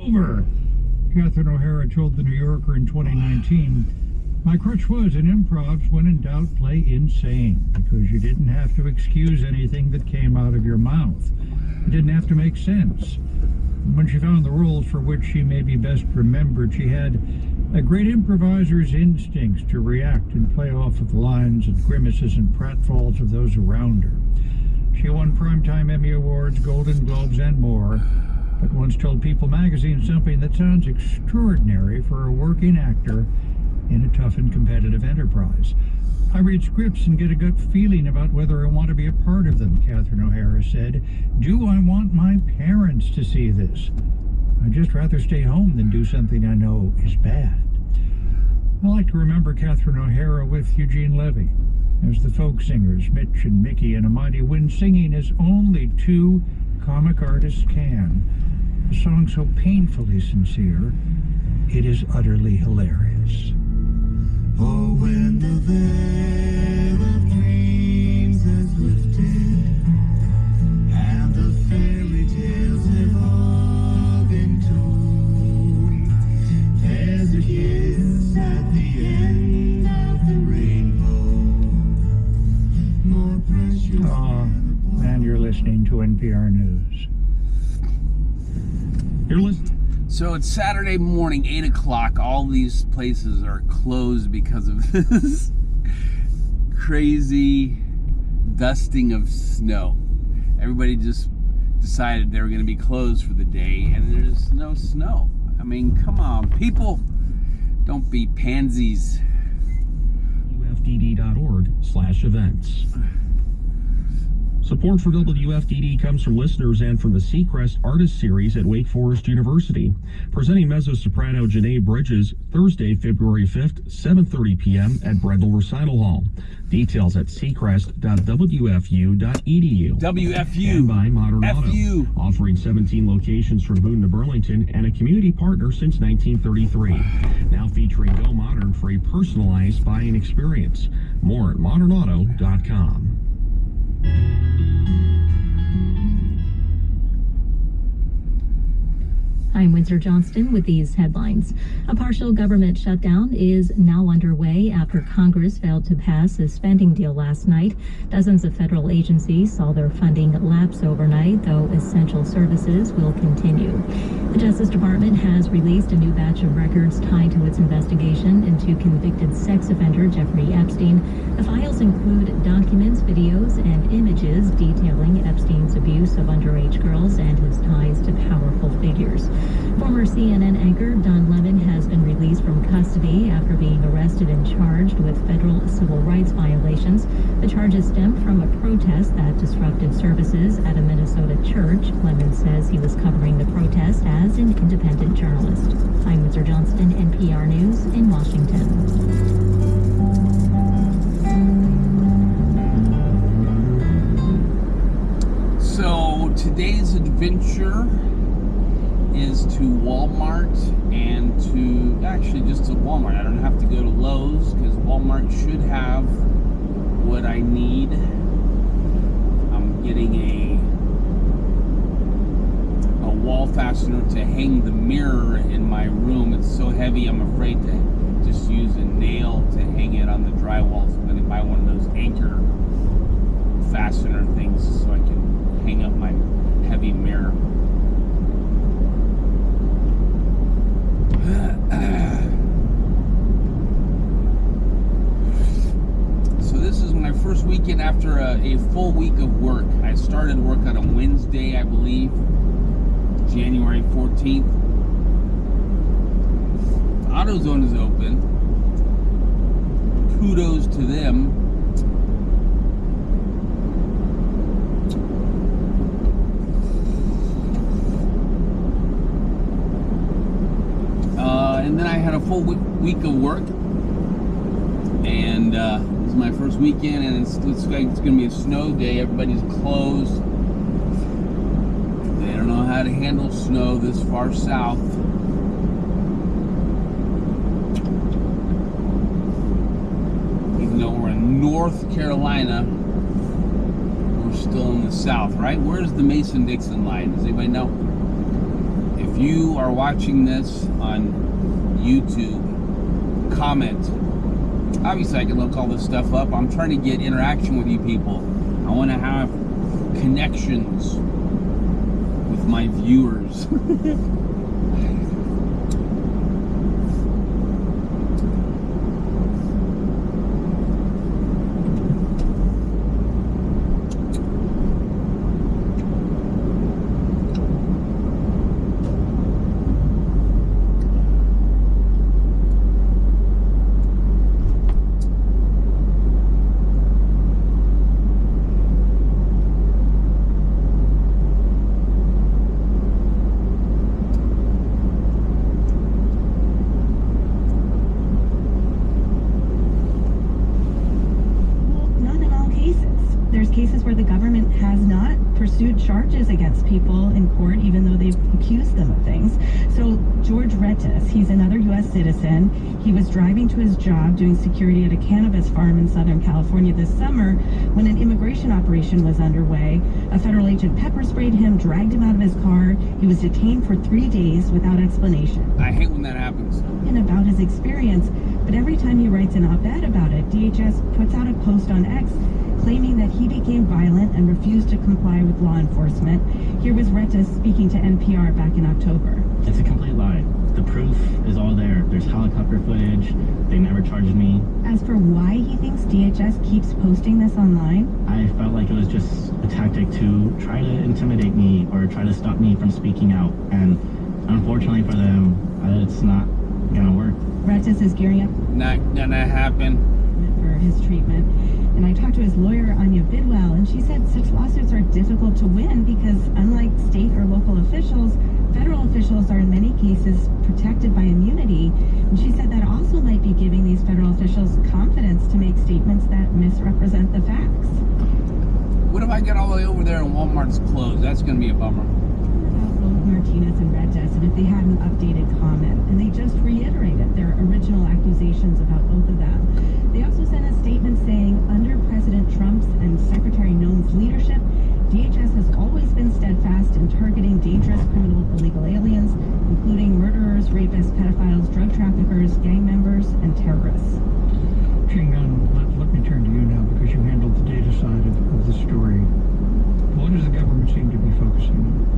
over. Catherine O'Hara told The New Yorker in 2019, my crutch was in improvs, when in doubt, play insane, because you didn't have to excuse anything that came out of your mouth. It didn't have to make sense. When she found the roles for which she may be best remembered, she had a great improviser's instincts to react and play off of the lines and grimaces and pratfalls of those around her. She won Primetime Emmy Awards, Golden Globes, and more, but once told People magazine something that sounds extraordinary for a working actor in a tough and competitive enterprise. I read scripts and get a gut feeling about whether I want to be a part of them, Catherine O'Hara said. Do I want my parents to see this? I'd just rather stay home than do something I know is bad. I like to remember Catherine O'Hara with Eugene Levy, as the folk singers Mitch and Mickey and A Mighty Wind singing as only two comic artists can. A song so painfully sincere, it is utterly hilarious. Oh, when the veil of dreams has lifted and the fairy tales have all been told, there's a kiss at the end of the rainbow, more precious. And you're listening to NPR News. You're listening. So it's Saturday morning, 8 o'clock. All these places are closed because of this crazy dusting of snow. Everybody just decided they were going to be closed for the day, and there's no snow. I mean, come on, people. Don't be pansies. WFDD.org/events. Support for WFDD comes from listeners and from the Seacrest Artist Series at Wake Forest University. Presenting mezzo-soprano Janae Bridges, Thursday, February 5th, 7:30 p.m. at Brendel Recital Hall. Details at seacrest.wfu.edu. WFU. And by Modern FU. Auto, offering 17 locations from Boone to Burlington and a community partner since 1933. Now featuring Go Modern for a personalized buying experience. More at modernauto.com. I'm Windsor Johnston with these headlines. A partial government shutdown is now underway after Congress failed to pass a spending deal last night. Dozens of federal agencies saw their funding lapse overnight, though essential services will continue. The Justice Department has released a new batch of records tied to its investigation into convicted sex offender Jeffrey Epstein. The files include documents, videos, and images detailing Epstein's abuse of underage girls and his ties to powerful figures. Former CNN anchor Don Lemon has been released from custody after being arrested and charged with federal civil rights violations. The charges stem from a protest that disrupted services at a Minnesota church. Lemon says he was covering the protest as an independent journalist. I'm Windsor Johnston, NPR News in Washington. So today's adventure is to Walmart and to, actually just to Walmart. I don't have to go to Lowe's because Walmart should have what I need. I'm getting a wall fastener to hang the mirror in my room. It's so heavy I'm afraid to just use a nail to hang it on the drywall. So I'm going to buy one of those anchor fastener things so I can hang up my heavy mirror. So this is my first weekend after a full week of work. I started work on a Wednesday, I believe, January 14th. AutoZone is open. Kudos to them. And then I had a full week of work, and this is my first weekend, and it looks like it's going to be a snow day. Everybody's closed. They don't know how to handle snow this far south. Even though we're in North Carolina, we're still in the south, right? Where's the Mason-Dixon line? Does anybody know? If you are watching this on YouTube, comment. Obviously, I can look all this stuff up. I'm trying to get interaction with you people. I want to have connections with my viewers. Cases where the government has not pursued charges against people in court, even though they've accused them of things. So George Rettis, he's another U.S. citizen. He was driving to his job doing security at a cannabis farm in Southern California this summer when an immigration operation was underway. A federal agent pepper sprayed him, dragged him out of his car. He was detained for 3 days without explanation. I hate when that happens. And about his experience, but every time he writes an op-ed about it, DHS puts out a post on X claiming that he became violent and refused to comply with law enforcement. Here was Rettis speaking to NPR back in October. It's a complete lie. The proof is all there. There's helicopter footage. They never charged me. As for why he thinks DHS keeps posting this online, I felt like it was just a tactic to try to intimidate me or try to stop me from speaking out. And unfortunately for them, it's not gonna work. Rettis is gearing up Not gonna happen. for his treatment. And I talked to his lawyer, Anya Bidwell, and she said such lawsuits are difficult to win because unlike state or local officials, federal officials are in many cases protected by immunity. And she said that also might be giving these federal officials confidence to make statements that misrepresent the facts. What if I get all the way over there and Walmart's closed? That's gonna be a bummer. About both Martinez and Rettis, and if they had an updated comment, and they just reiterated their original accusations about both of them. They also sent a statement saying, under President Trump's and Secretary Noem's leadership, DHS has always been steadfast in targeting dangerous criminal illegal aliens, including murderers, rapists, pedophiles, drug traffickers, gang members, and terrorists. Chingun, let me turn to you now because you handled the data side of the story. What does the government seem to be focusing on?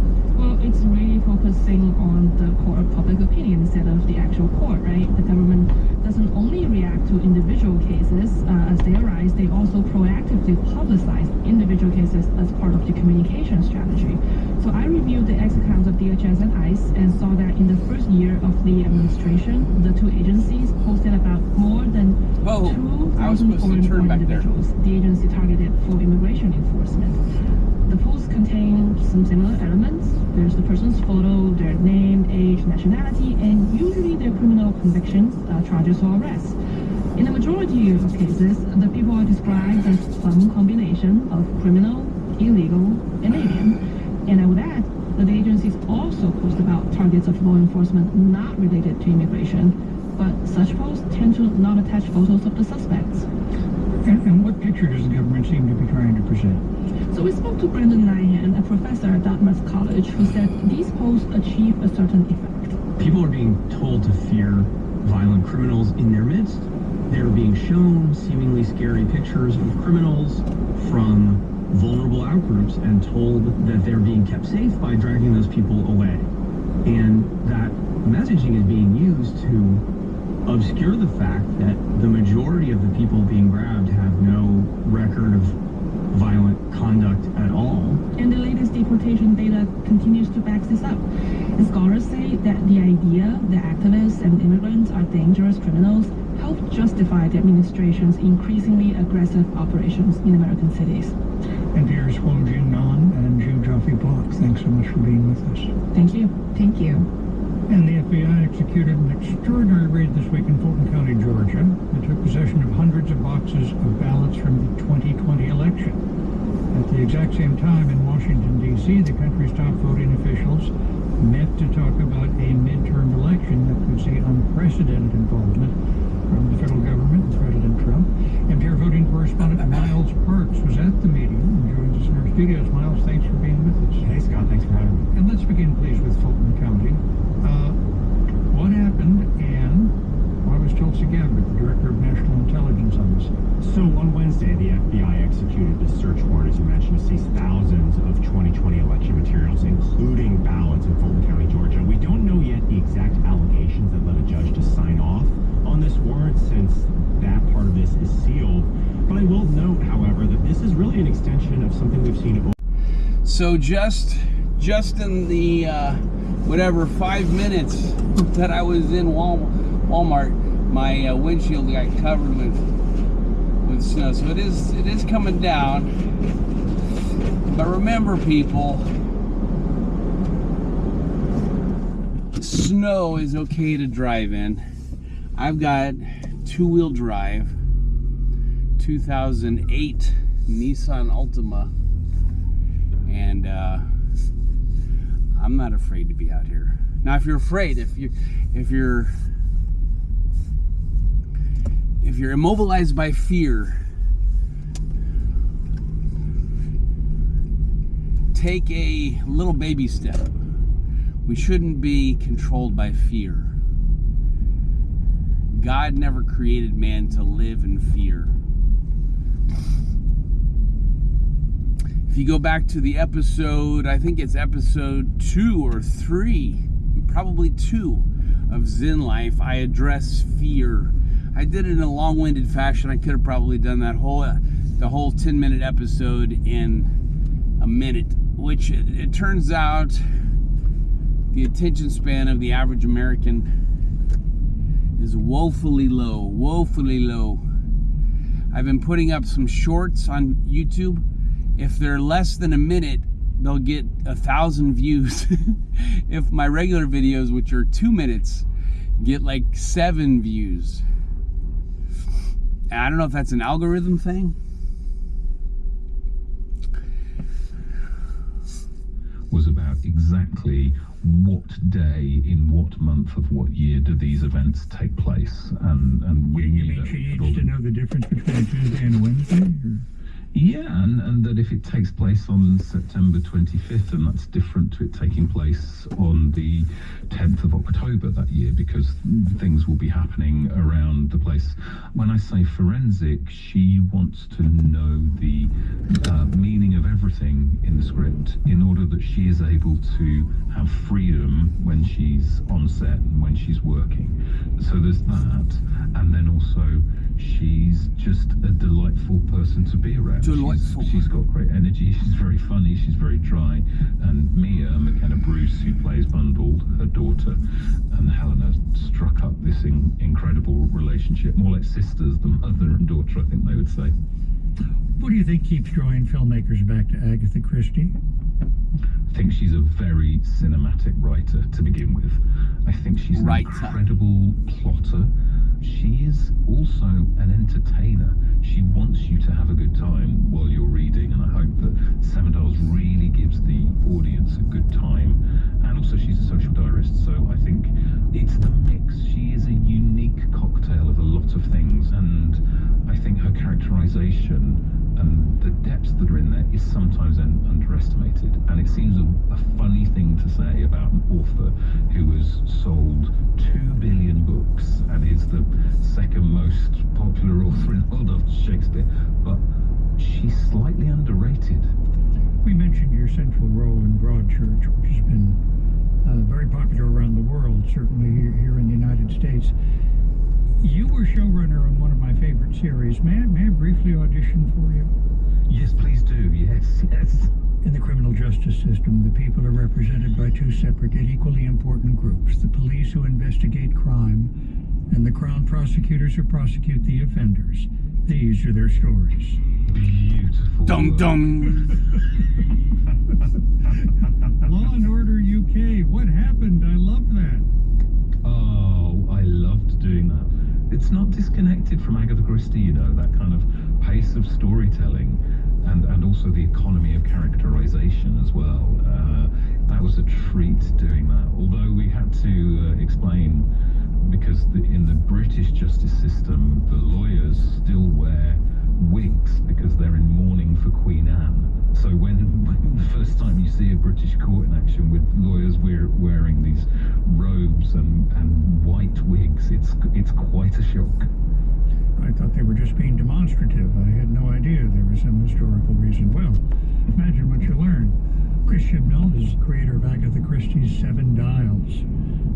Well, it's really focusing on the court of public opinion instead of the actual court, right? The government doesn't only react to individual cases as they arise, they also proactively publicize individual cases as part of the communication strategy. So I reviewed the X accounts of DHS and ICE and saw that in the first year of the administration, the two agencies posted about more than 2,000 foreign individuals the agency targeted for immigration enforcement. The posts contain some similar elements. There's the person's photo, their name, age, nationality, and usually their criminal convictions, charges, or arrests. In the majority of cases, the people are described as some combination of criminal, illegal, and alien. And I would add that the agencies also post about targets of law enforcement not related to immigration, but such posts tend to not attach photos of the suspects. And what picture does the government seem to be trying to present? So we spoke to Brendan Nyhan, a professor at Dartmouth College, who said these posts achieve a certain effect. People are being told to fear violent criminals in their midst. They're being shown seemingly scary pictures of criminals from vulnerable outgroups and told that they're being kept safe by dragging those people away. And that messaging is being used to obscure the fact that the majority of the people being grabbed have no record of violent conduct at all. And the latest deportation data continues to back this up. And scholars say that the idea that activists and immigrants are dangerous criminals helped justify the administration's increasingly aggressive operations in American cities. NPR's Wong Jin Nan and Zhu Joffe Block, thanks so much for being with us. Thank you. Thank you. And the FBI executed an extraordinary raid this week in Fulton County, Georgia. They took possession of hundreds of boxes of ballots from the 2020 election. At the exact same time in Washington, D.C., the country's top voting officials met to talk about a midterm election that could see unprecedented involvement from the federal government and President Trump. NPR voting correspondent Miles Parks was at the meeting and joins us in our studios. Miles, thanks for being with us. Hey, Scott, thanks for having me. And let's begin, please, with Fulton County. seized thousands of 2020 election materials, including ballots in Fulton County, Georgia. We don't know yet the exact allegations that led a judge to sign off on this warrant, since that part of this is sealed. But I will note, however, that this is really an extension of something we've seen. So just in the whatever 5 minutes that I was in Walmart, my windshield got covered with snow. So it is coming down. But remember, people, snow is okay to drive in. I've got two-wheel drive 2008 Nissan Altima, and I'm not afraid to be out here. Now, if you're afraid, if you're immobilized by fear, take a little baby step. We shouldn't be controlled by fear. God never created man to live in fear. If you go back to the episode, I think it's episode 2 or 3, probably 2 of Zinn Life, I address fear. I did it in a long-winded fashion. I could have probably done that the whole 10-minute episode in a minute, which it turns out the attention span of the average American is woefully low, woefully low. I've been putting up some shorts on YouTube. If they're less than a minute, they'll get 1,000 views. If my regular videos, which are 2 minutes, get like 7 views. And I don't know if that's an algorithm thing. Was about exactly what day in what month of what year do these events take place, and we You mean she needs to know the difference between a Tuesday and a Wednesday? Or? Yeah, and that if it takes place on September 25th, and that's different to it taking place on the 10th of October that year, because things will be happening around the place. When I say forensic, she wants to know the meaning of everything in the script in order that she is able to have freedom when she's on set and when she's working. So there's that, and then also she's just a delightful person to be around. Delightful. She's got great energy, she's very funny, she's very dry. And Mia McKenna Bruce, who plays Bundle, her daughter, and Helena struck up this incredible relationship, more like sisters than mother and daughter, I think they would say. What do you think keeps drawing filmmakers back to Agatha Christie? I think she's a very cinematic writer to begin with. I think she's an incredible plotter. She is also an entertainer. She wants you to have a good time while you're reading, and I hope that Seven Dials really gives the audience a good time. And also she's a social diarist, so I think it's the mix. She is a unique cocktail of a lot of things, and I think her characterization and the depths that are in there is sometimes underestimated. And it seems a funny thing to say about an author who has sold 2 billion books and is the second most popular author in the world after Shakespeare, but she's slightly underrated. We mentioned your central role in Broadchurch, which has been very popular around the world, certainly here in the United States. You were showrunner on one of my favorite series. May I briefly audition for you? Yes, please do. Yes. In the criminal justice system, the people are represented by 2 separate yet equally important groups: the police, who investigate crime, and the Crown prosecutors, who prosecute the offenders. These are their stories. Beautiful. Dum dum. Law and Order UK. What happened? I love that. Oh, I loved doing that. It's not disconnected from Agatha Christie, you know, that kind of pace of storytelling, and also the economy of characterization as well. That was a treat doing that, although we had to explain, because in the British justice system, the lawyers still wear wigs because they're in mourning for Queen Anne. So when the first time you see a British court in action with lawyers wearing these robes and white wigs, it's quite a shock. I thought they were just being demonstrative. I had no idea there was some historical reason. Well, Imagine what you learn. Chris Chibnall is the creator of Agatha Christie's 7 Dials.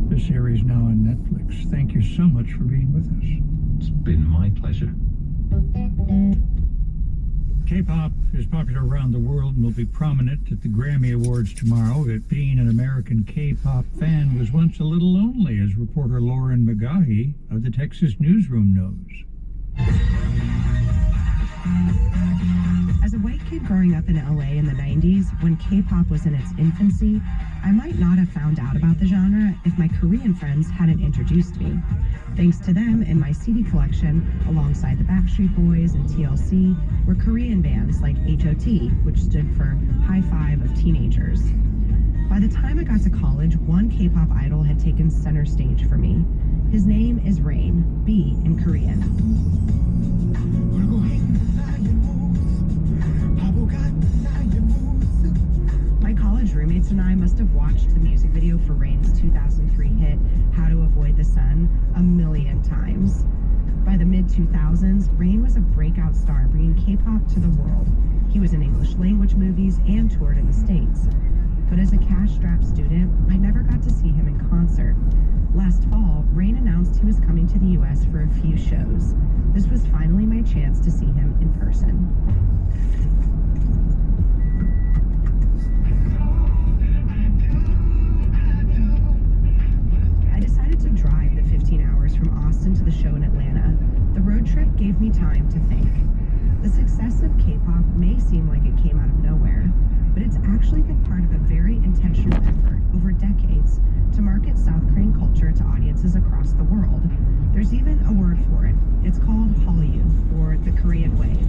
This series now on Netflix. Thank you so much for being with us. It's been my pleasure. K-pop is popular around the world and will be prominent at the Grammy Awards tomorrow. It being an American K-pop fan was once a little lonely, as reporter Lauren McGahee of the Texas Newsroom knows. As a white kid growing up in LA in the 90s, when K-pop was in its infancy, I might not have found out about the genre if my Korean friends hadn't introduced me. Thanks to them, in my CD collection, alongside the Backstreet Boys and TLC, were Korean bands like HOT, which stood for High Five of Teenagers. By the time I got to college, one K-pop idol had taken center stage for me. His name is Rain, B in Korean. My college roommates and I must have watched the music video for Rain's 2003 hit, How to Avoid the Sun, a million times. By the mid-2000s, Rain was a breakout star, bringing K-pop to the world. He was in English language movies and toured in the States. But as a cash-strapped student, I never got to see him in concert. Last fall, Rain announced he was coming to the U.S. for a few shows. This was finally my chance to see him in person. I decided to drive the 15 hours from Austin to the show in Atlanta. The road trip gave me time to think. The success of K-pop may seem like it came out of nowhere, but it's actually been part of a very intentional effort over decades to market South Korean culture to audiences across the world. There's even a word for it. It's called Hallyu, or the Korean wave.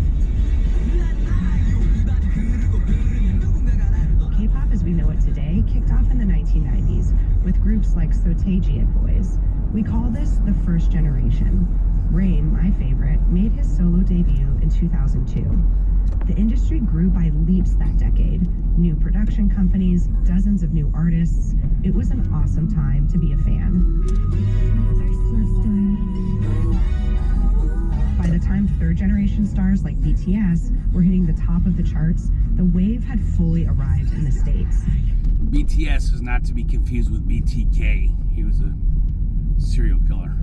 K-pop as we know it today kicked off in the 1990s with groups like Sotaeji and Boys. We call this the first generation. Rain, my favorite, made his solo debut in 2002. The industry grew by leaps that decade. New production companies, dozens of new artists. It was an awesome time to be a fan. By the time third-generation stars like BTS were hitting the top of the charts, the wave had fully arrived in the States. BTS is not to be confused with BTK. He was a serial killer.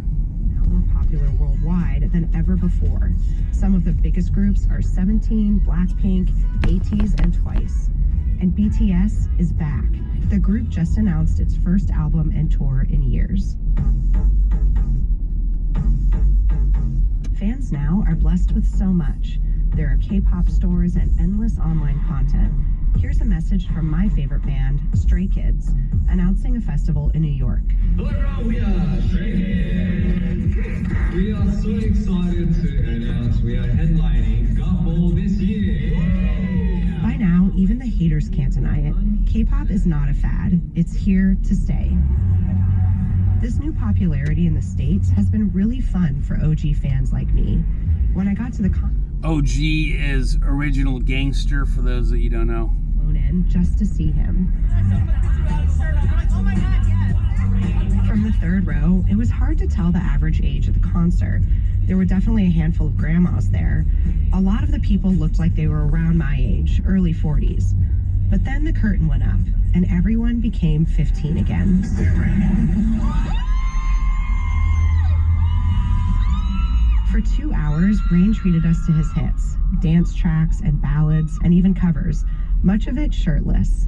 Now more popular worldwide than ever before. Some of the biggest groups are 17, Blackpink, ATEEZ, and Twice. And BTS is back. The group just announced its first album and tour in years. Fans now are blessed with so much. There are K-pop stores and endless online content. Here's a message from my favorite band, Stray Kids, announcing a festival in New York. Hello everyone, we are Stray Kids. We are so excited to announce we are headlining Gumball this year. By now, even the haters can't deny it. K-pop is not a fad. It's here to stay. This new popularity in the States has been really fun for OG fans like me. When I got to the OG is original gangster, for those that you don't know. Flown in just to see him. From the third row, it was hard to tell the average age of the concert. There were definitely a handful of grandmas there. A lot of the people looked like they were around my age, early 40s. But then the curtain went up, and everyone became 15 again. For 2 hours, Rain treated us to his hits, dance tracks and ballads, and even covers, much of it shirtless.